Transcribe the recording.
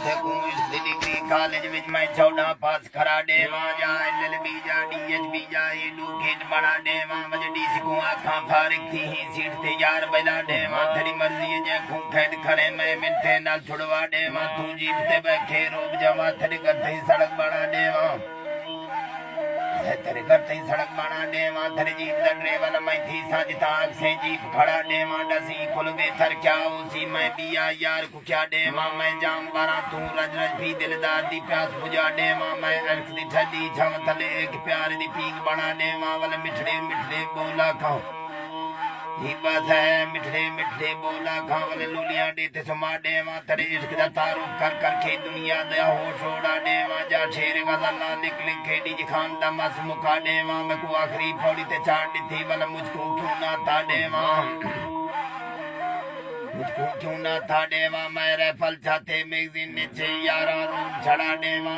थे degree college विच मैं 14 पास करा देवा जा LLB जा DHB जा एडू गेट बना देवा मुझे DC को आखा फारिग थी ही सीट ते यार बना देवा तेरी मर्जी जे खूं खैद खड़े मैं मिनटे नाल छुड़वा देवा तू जीप ते बैठे रोब जमा तेरे घर ते सड़क बना देवा तेरे घर ते सड़क बना देवा तेरे जीप दा ड्राइवर मैं थी साज ताक से जीप खड़ा देवा डसी खुल वे थर क्या उसी मैं बिया यार को क्या देवा मैं जाम बारा तू रज रज भी दिलदार दी प्यास बुझा देवा मैं अल्क दी ठडी छम थले एक प्यार दी पीक बना देवा वाले मिठड़े मिठड़े बोला खाओ ये बात है मिठड़े मिठड़े बोला खाओ वाले लुलियां देते सुमा देवा तेरे इश्क दा तारुफ कर कर के दुनिया दा हो छोड़ा देवा जा शेर गज़ला लिख लिख के डी खान दा मस मुका देवा मैं को आखिरी पौड़ी ते चाड़ दी वाला मुझको क्यों ना था देवा मुझको क्यों ना था देवा मैं रैफल चाहते मैगजीन नीचे यारा रूम छड़ा देवा